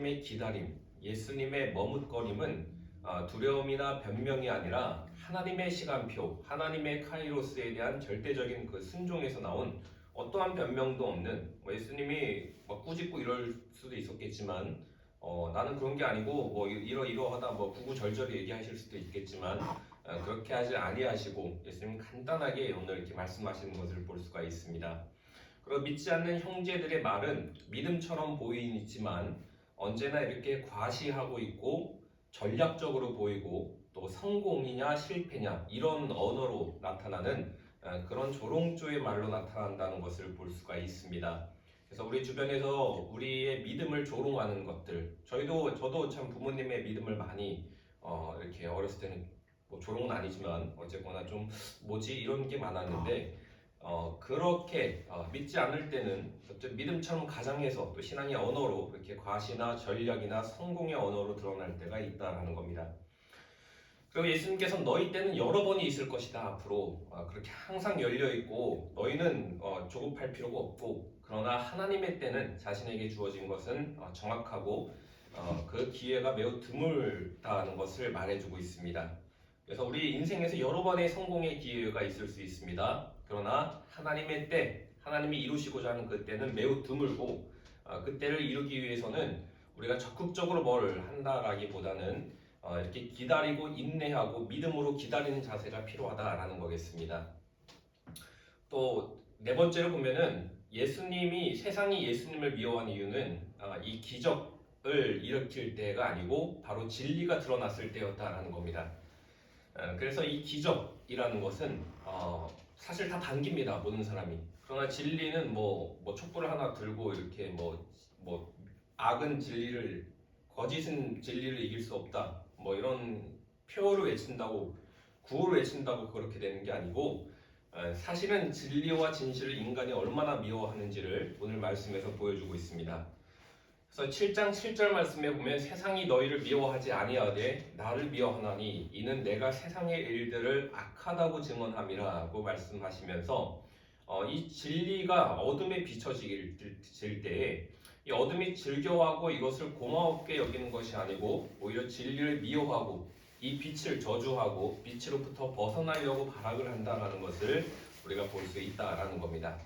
예수님의 기다림, 예수님의 머뭇거림은 두려움이나 변명이 아니라 하나님의 시간표, 하나님의 카이로스에 대한 절대적인 그 순종에서 나온 어떠한 변명도 없는 예수님이 막 꾸짖고 이럴 수도 있었겠지만 나는 그런 게 아니고 뭐 이러이러하다 뭐 구구절절히 얘기하실 수도 있겠지만 그렇게 하지 아니하시고 예수님 간단하게 오늘 이렇게 말씀하시는 것을 볼 수가 있습니다. 그리고 믿지 않는 형제들의 말은 믿음처럼 보이지만 언제나 이렇게 과시하고 있고 전략적으로 보이고 또 성공이냐 실패냐 이런 언어로 나타나는 그런 조롱조의 말로 나타난다는 것을 볼 수가 있습니다. 그래서 우리 주변에서 우리의 믿음을 조롱하는 것들, 저도 참 부모님의 믿음을 많이 이렇게 어렸을 때는 뭐 조롱은 아니지만 어쨌거나 좀 뭐지 이런 게 많았는데 그렇게 믿지 않을 때는 어쨌든 믿음처럼 가장해서 또 신앙의 언어로 이렇게 과시나 전략이나 성공의 언어로 드러날 때가 있다라는 겁니다. 그리고 예수님께서는 너희 때는 여러 번이 있을 것이다 앞으로 그렇게 항상 열려 있고 너희는 조급할 필요가 없고 그러나 하나님의 때는 자신에게 주어진 것은 정확하고 그 기회가 매우 드물다는 것을 말해주고 있습니다. 그래서 우리 인생에서 여러 번의 성공의 기회가 있을 수 있습니다. 그러나 하나님의 때, 하나님이 이루시고자 하는 그 때는 매우 드물고 그 때를 이루기 위해서는 우리가 적극적으로 뭘 한다라기보다는 이렇게 기다리고 인내하고 믿음으로 기다리는 자세가 필요하다라는 거겠습니다. 또 네 번째로 보면은 예수님이 세상이 예수님을 미워하는 이유는 이 기적을 일으킬 때가 아니고 바로 진리가 드러났을 때였다라는 겁니다. 그래서 이 기적이라는 것은 사실 다 반깁니다. 모든 사람이. 그러나 진리는 뭐 촛불을 하나 들고 이렇게 뭐 악은 진리를 거짓은 진리를 이길 수 없다. 뭐 이런 표어를 외친다고 구호를 외친다고 그렇게 되는 게 아니고 사실은 진리와 진실을 인간이 얼마나 미워하는지를 오늘 말씀에서 보여주고 있습니다. 그래서 7장 7절 말씀에 보면 세상이 너희를 미워하지 아니하되 나를 미워하나니 이는 내가 세상의 일들을 악하다고 증언함이라고 말씀하시면서 이 진리가 어둠에 비춰질 때에 이 어둠이 즐겨하고 이것을 고마웠게 여기는 것이 아니고 오히려 진리를 미워하고 이 빛을 저주하고 빛으로부터 벗어나려고 발악을 한다는 것을 우리가 볼 수 있다라는 겁니다.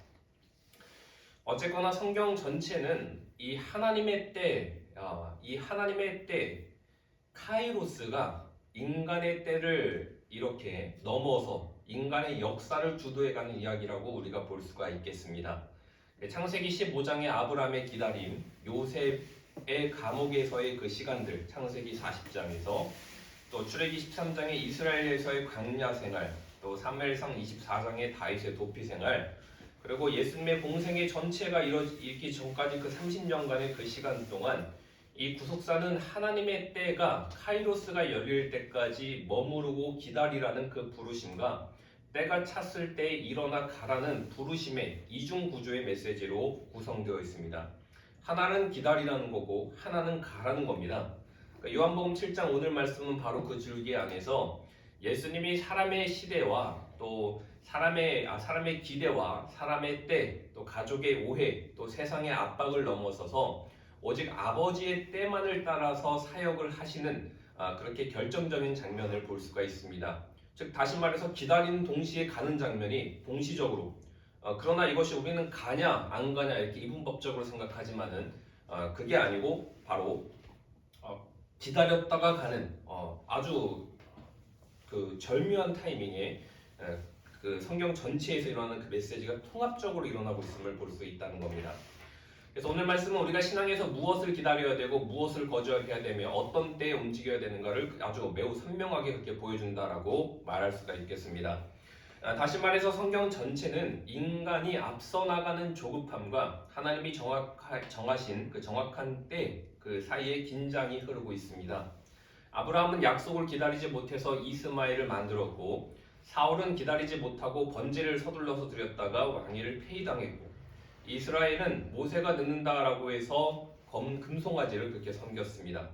어쨌거나 성경 전체는 이 하나님의 때, 카이로스가 인간의 때를 이렇게 넘어서 인간의 역사를 주도해가는 이야기라고 우리가 볼 수가 있겠습니다. 창세기 15장의 아브라함의 기다림, 요셉의 감옥에서의 그 시간들, 창세기 40장에서 또 출애기 13장의 이스라엘에서의 광야 생활, 또 사무엘상 24장의 다윗의 도피 생활, 그리고 예수님의 공생의 전체가 이루어지기 전까지 그 30년간의 그 시간 동안 이 구속사는 하나님의 때가 카이로스가 열릴 때까지 머무르고 기다리라는 그 부르심과 때가 찼을 때 일어나 가라는 부르심의 이중 구조의 메시지로 구성되어 있습니다. 하나는 기다리라는 거고 하나는 가라는 겁니다. 요한복음 7장 오늘 말씀은 바로 그 줄기 안에서 예수님이 사람의 시대와 또 사람의 기대와 사람의 때, 또 가족의 오해, 또 세상의 압박을 넘어서서 오직 아버지의 때만을 따라서 사역을 하시는 그렇게 결정적인 장면을 볼 수가 있습니다. 즉 다시 말해서 기다리는 동시에 가는 장면이 동시적으로 그러나 이것이 우리는 가냐 안 가냐 이렇게 이분법적으로 생각하지만은 그게 아니고 바로 기다렸다가 가는 아주 그 절묘한 타이밍에 그 성경 전체에서 일어나는 그 메시지가 통합적으로 일어나고 있음을 볼 수 있다는 겁니다. 그래서 오늘 말씀은 우리가 신앙에서 무엇을 기다려야 되고 무엇을 거절해야 되며 어떤 때에 움직여야 되는가를 아주 매우 선명하게 그렇게 보여준다라고 말할 수가 있겠습니다. 다시 말해서 성경 전체는 인간이 앞서 나가는 조급함과 하나님이 정하신 그 정확한 때 그 사이에 긴장이 흐르고 있습니다. 아브라함은 약속을 기다리지 못해서 이스마엘을 만들었고 사울은 기다리지 못하고 번제를 서둘러서 드렸다가 왕위를 폐위당했고 이스라엘은 모세가 늦는다라고 해서 금송아지를 그렇게 섬겼습니다.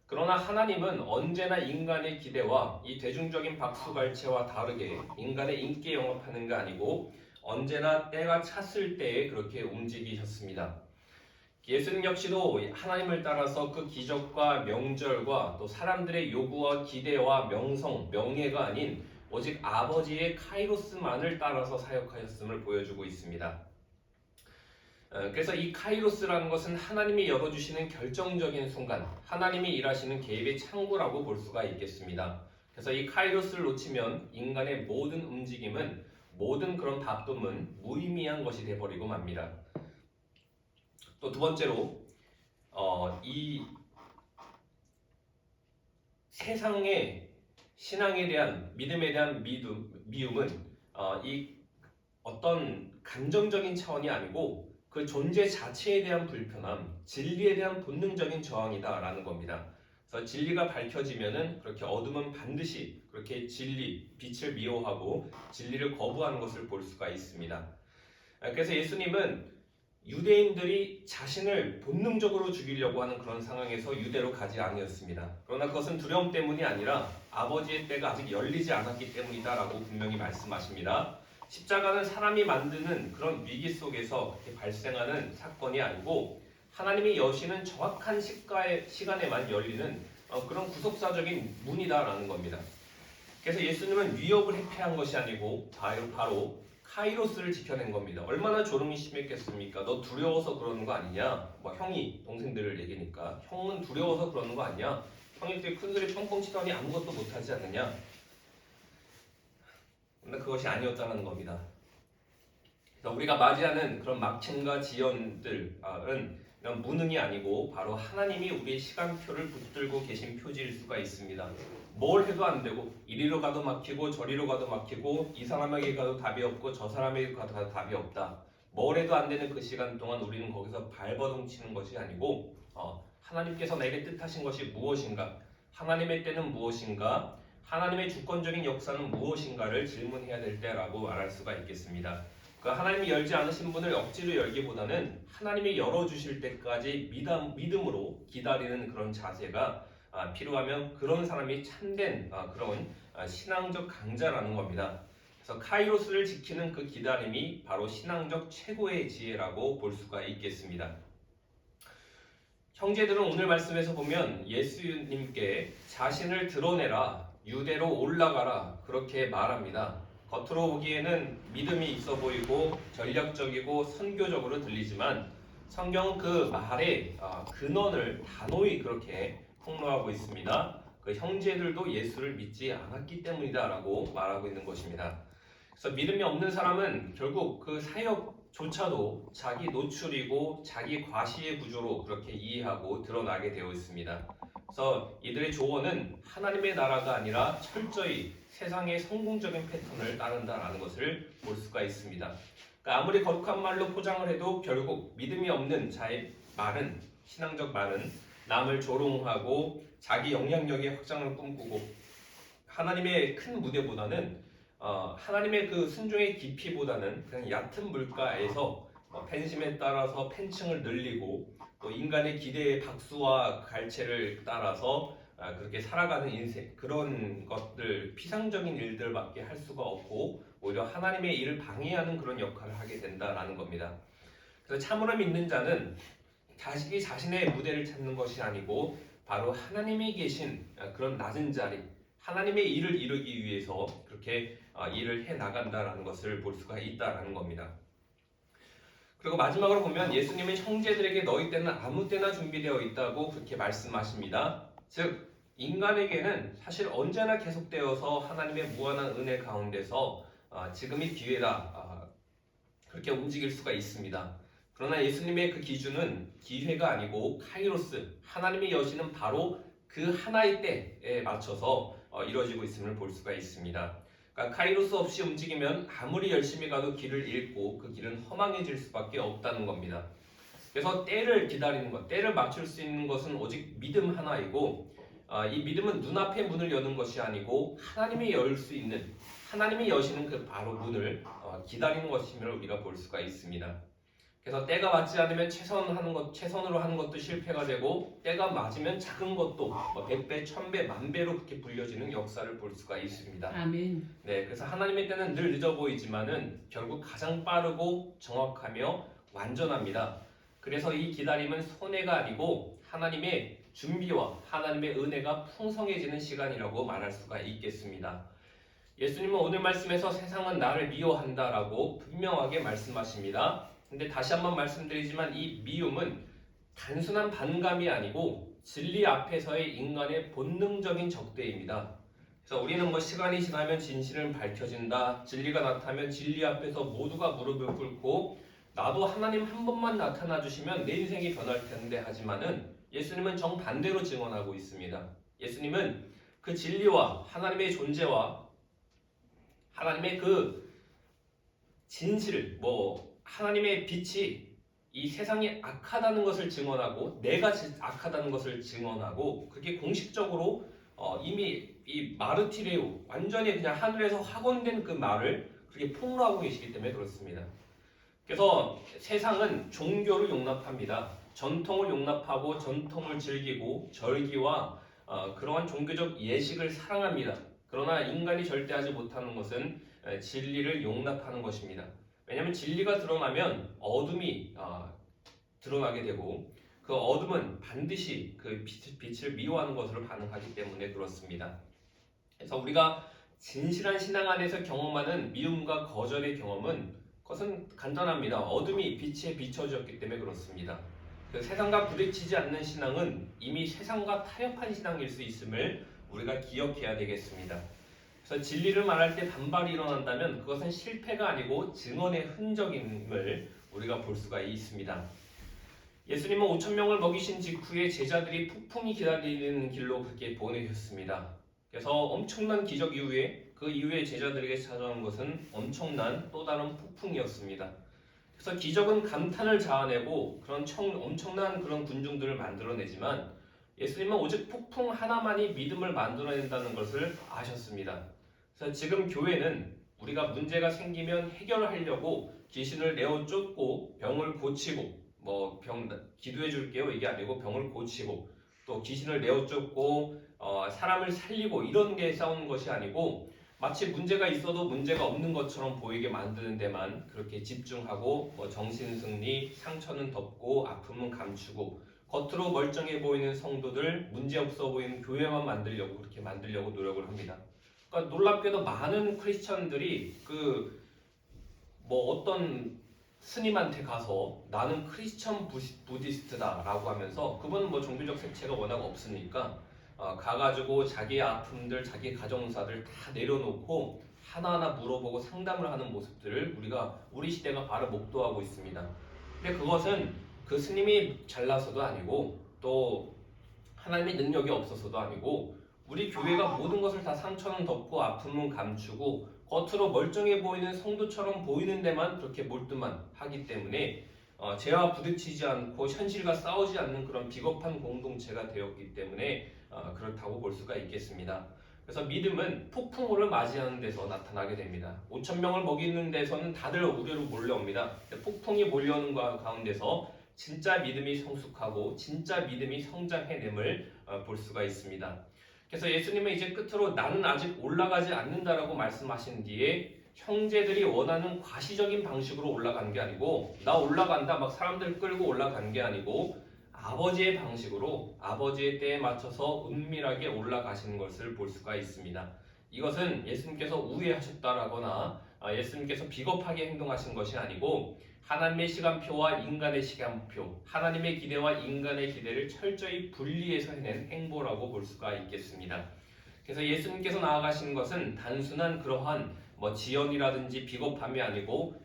그러나 하나님은 언제나 인간의 기대와 이 대중적인 박수갈채와 다르게 인간의 인기에 영합하는 게 아니고 언제나 때가 찼을 때에 그렇게 움직이셨습니다. 예수님 역시도 하나님을 따라서 그 기적과 명절과 또 사람들의 요구와 기대와 명성, 명예가 아닌 오직 아버지의 카이로스만을 따라서 사역하였음을 보여주고 있습니다. 그래서 이 카이로스라는 것은 하나님이 열어주시는 결정적인 순간, 하나님이 일하시는 계획의 창구라고 볼 수가 있겠습니다. 그래서 이 카이로스를 놓치면 인간의 모든 움직임은, 모든 그런 바쁨은 무의미한 것이 되어버리고 맙니다. 또 두 번째로 이 세상의 신앙에 대한 믿음에 대한 미움은 이 어떤 감정적인 차원이 아니고 그 존재 자체에 대한 불편함, 진리에 대한 본능적인 저항이다라는 겁니다. 그래서 진리가 밝혀지면은 그렇게 어둠은 반드시 그렇게 진리, 빛을 미워하고 진리를 거부하는 것을 볼 수가 있습니다. 그래서 예수님은 유대인들이 자신을 본능적으로 죽이려고 하는 그런 상황에서 유대로 가지 아니었습니다. 그러나 그것은 두려움 때문이 아니라 아버지의 때가 아직 열리지 않았기 때문이다라고 분명히 말씀하십니다. 십자가는 사람이 만드는 그런 위기 속에서 발생하는 사건이 아니고 하나님이 여시는 정확한 시간에만 열리는 그런 구속사적인 문이다라는 겁니다. 그래서 예수님은 위협을 회피한 것이 아니고 바로 카이로스를 지켜낸 겁니다. 얼마나 조롱이 심했겠습니까? 너 두려워서 그러는 거 아니냐? 형이 동생들을 얘기니까 형은 두려워서 그러는 거 아니냐? 형이 되게 큰 소리 뻥뻥 치더니 아무것도 못하지 않느냐? 근데 그것이 아니었다는 겁니다. 그래서 우리가 맞이하는 그런 막힘과 지연들은 이런 무능이 아니고 바로 하나님이 우리의 시간표를 붙들고 계신 표지일 수가 있습니다. 뭘 해도 안 되고 이리로 가도 막히고 저리로 가도 막히고 이 사람에게 가도 답이 없고 저 사람에게 가도 답이 없다. 뭘 해도 안 되는 그 시간 동안 우리는 거기서 발버둥 치는 것이 아니고 하나님께서 내게 뜻하신 것이 무엇인가? 하나님의 때는 무엇인가? 하나님의 주권적인 역사는 무엇인가를 질문해야 될 때라고 말할 수가 있겠습니다. 그 하나님이 열지 않으신 문을 억지로 열기보다는 하나님이 열어주실 때까지 믿음으로 기다리는 그런 자세가 필요하면 그런 사람이 참된 그런 신앙적 강자라는 겁니다. 그래서 카이로스를 지키는 그 기다림이 바로 신앙적 최고의 지혜라고 볼 수가 있겠습니다. 형제들은 오늘 말씀에서 보면 예수님께 자신을 드러내라, 유대로 올라가라 그렇게 말합니다. 겉으로 보기에는 믿음이 있어 보이고 전략적이고 선교적으로 들리지만 성경은 그 말의 근원을 단호히 그렇게 폭로하고 있습니다. 그 형제들도 예수를 믿지 않았기 때문이다라고 말하고 있는 것입니다. 그래서 믿음이 없는 사람은 결국 그 사역조차도 자기 노출이고 자기 과시의 구조로 그렇게 이해하고 드러나게 되어 있습니다. 그래서 이들의 조언은 하나님의 나라가 아니라 철저히 세상의 성공적인 패턴을 따른다라는 것을 볼 수가 있습니다. 그러니까 아무리 거룩한 말로 포장을 해도 결국 믿음이 없는 자의 말은, 신앙적 말은 남을 조롱하고 자기 영향력의 확장을 꿈꾸고 하나님의 큰 무대보다는 하나님의 그 순종의 깊이보다는 그냥 얕은 물가에서 팬심에 따라서 팬층을 늘리고 또 인간의 기대의 박수와 갈채를 따라서 그렇게 살아가는 인생, 그런 것들, 피상적인 일들밖에 할 수가 없고 오히려 하나님의 일을 방해하는 그런 역할을 하게 된다라는 겁니다. 그래서 참으로 믿는 자는 자식이 자신의 무대를 찾는 것이 아니고 바로 하나님이 계신 그런 낮은 자리, 하나님의 일을 이루기 위해서 그렇게 일을 해 나간다라는 것을 볼 수가 있다라는 겁니다. 그리고 마지막으로 보면 예수님은 형제들에게 너희 때는 아무 때나 준비되어 있다고 그렇게 말씀하십니다. 즉 인간에게는 사실 언제나 계속되어서 하나님의 무한한 은혜 가운데서 지금이 기회다 그렇게 움직일 수가 있습니다. 그러나 예수님의 그 기준은 기회가 아니고 카이로스, 하나님이 여시는 바로 그 하나의 때에 맞춰서 이루어지고 있음을 볼 수가 있습니다. 그러니까 카이로스 없이 움직이면 아무리 열심히 가도 길을 잃고 그 길은 허망해질 수밖에 없다는 겁니다. 그래서 때를 기다리는 것, 때를 맞출 수 있는 것은 오직 믿음 하나이고 이 믿음은 눈앞의 문을 여는 것이 아니고 하나님이 열 수 있는, 하나님이 여시는 그 바로 문을 기다리는 것임을 우리가 볼 수가 있습니다. 그래서 때가 맞지 않으면 최선으로 하는 것도 실패가 되고 때가 맞으면 작은 것도 100배, 1000배, 10,000배로 그렇게 불려지는 역사를 볼 수가 있습니다. 아멘. 네, 그래서 하나님의 때는 늘 늦어 보이지만은 결국 가장 빠르고 정확하며 완전합니다. 그래서 이 기다림은 손해가 아니고 하나님의 준비와 하나님의 은혜가 풍성해지는 시간이라고 말할 수가 있겠습니다. 예수님은 오늘 말씀에서 세상은 나를 미워한다라고 분명하게 말씀하십니다. 근데 다시 한번 말씀드리지만 이 미움은 단순한 반감이 아니고 진리 앞에서의 인간의 본능적인 적대입니다. 그래서 우리는 시간이 지나면 진실은 밝혀진다. 진리가 나타나면 진리 앞에서 모두가 무릎을 꿇고 나도 하나님 한 번만 나타나 주시면 내 인생이 변할 텐데 하지만은 예수님은 정반대로 증언하고 있습니다. 예수님은 그 진리와 하나님의 존재와 하나님의 그 진실, 하나님의 빛이 이 세상이 악하다는 것을 증언하고 내가 악하다는 것을 증언하고 그게 공식적으로 이미 이 마르티레오 완전히 그냥 하늘에서 확언된 그 말을 그렇게 폭로하고 계시기 때문에 그렇습니다. 그래서 세상은 종교를 용납합니다. 전통을 용납하고 전통을 즐기고 절기와 그러한 종교적 예식을 사랑합니다. 그러나 인간이 절대 하지 못하는 것은 진리를 용납하는 것입니다. 왜냐하면 진리가 드러나면 어둠이 드러나게 되고 그 어둠은 반드시 그 빛을 미워하는 것으로 반응하기 때문에 그렇습니다. 그래서 우리가 진실한 신앙 안에서 경험하는 미움과 거절의 경험은 그것은 간단합니다. 어둠이 빛에 비춰졌기 때문에 그렇습니다. 그 세상과 부딪히지 않는 신앙은 이미 세상과 타협한 신앙일 수 있음을 우리가 기억해야 되겠습니다. 그래서 진리를 말할 때 반발이 일어난다면 그것은 실패가 아니고 증언의 흔적임을 우리가 볼 수가 있습니다. 예수님은 5,000명을 먹이신 직후에 제자들이 폭풍이 기다리는 길로 그렇게 보내셨습니다. 그래서 엄청난 기적 이후에 그 이후에 제자들에게 찾아온 것은 엄청난 또 다른 폭풍이었습니다. 그래서 기적은 감탄을 자아내고 그런 엄청난 그런 군중들을 만들어내지만 예수님은 오직 폭풍 하나만이 믿음을 만들어낸다는 것을 아셨습니다. 그래서 지금 교회는 우리가 문제가 생기면 해결하려고 귀신을 내어 쫓고 병을 고치고 기도해 줄게요 이게 아니고 병을 고치고 또 귀신을 내어 쫓고 사람을 살리고 이런 게 싸우는 것이 아니고 마치 문제가 있어도 문제가 없는 것처럼 보이게 만드는 데만 그렇게 집중하고 정신승리, 상처는 덮고 아픔은 감추고 겉으로 멀쩡해 보이는 성도들, 문제없어 보이는 교회만 만들려고 그렇게 만들려고 노력을 합니다. 그러니까 놀랍게도 많은 크리스천들이 어떤 스님한테 가서 나는 크리스천 부디스트다라고 하면서 그분은 종교적 색채가 워낙 없으니까 가가지고 자기의 아픔들, 자기 가정사들 다 내려놓고 하나하나 물어보고 상담을 하는 모습들을 우리 시대가 바로 목도하고 있습니다. 근데 그것은 그 스님이 잘나서도 아니고 또 하나님의 능력이 없어서도 아니고 우리 교회가 모든 것을 다 상처는 덮고 아픔은 감추고 겉으로 멀쩡해 보이는 성도처럼 보이는 데만 그렇게 몰두만 하기 때문에 죄와 부딪히지 않고 현실과 싸우지 않는 그런 비겁한 공동체가 되었기 때문에 그렇다고 볼 수가 있겠습니다. 그래서 믿음은 폭풍우를 맞이하는 데서 나타나게 됩니다. 5,000명을 먹이는 데서는 다들 우리로 몰려옵니다. 폭풍이 몰려오는 가운데서 진짜 믿음이 성숙하고 진짜 믿음이 성장해냄을 볼 수가 있습니다. 그래서 예수님은 이제 끝으로 나는 아직 올라가지 않는다라고 말씀하신 뒤에 형제들이 원하는 과시적인 방식으로 올라간 게 아니고 나 올라간다 막 사람들 끌고 올라간 게 아니고 아버지의 방식으로 아버지의 때에 맞춰서 은밀하게 올라가시는 것을 볼 수가 있습니다. 이것은 예수님께서 우회하셨다라거나 예수님께서 비겁하게 행동하신 것이 아니고 하나님의 시간표와 인간의 시간표, 하나님의 기대와 인간의 기대를 철저히 분리해서 해낸 행보라고 볼 수가 있겠습니다. 그래서 예수님께서 나아가신 것은 단순한 그러한 지연이라든지 비겁함이 아니고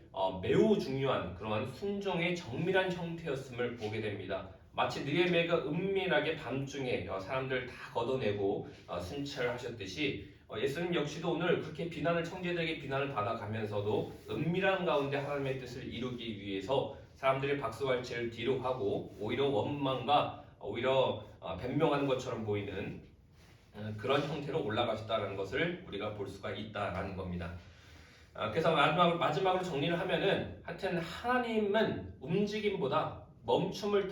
매우 중요한 그러한 순종의 정밀한 형태였음을 보게 됩니다. 마치 느헤미야가 은밀하게 밤중에 사람들 다 걷어내고 순찰하셨듯이 예수님 역시도 오늘 그렇게 청제들에게 비난을 받아가면서도 은밀한 가운데 하나님의 뜻을 이루기 위해서 사람들의 박수갈채를 뒤로 하고 오히려 원망과 오히려 변명하는 것처럼 보이는 그런 형태로 올라가셨다는 것을 우리가 볼 수가 있다라는 겁니다. 그래서 마지막으로 정리를 하면은 하여튼 하나님은 움직임보다 멈춤을 통해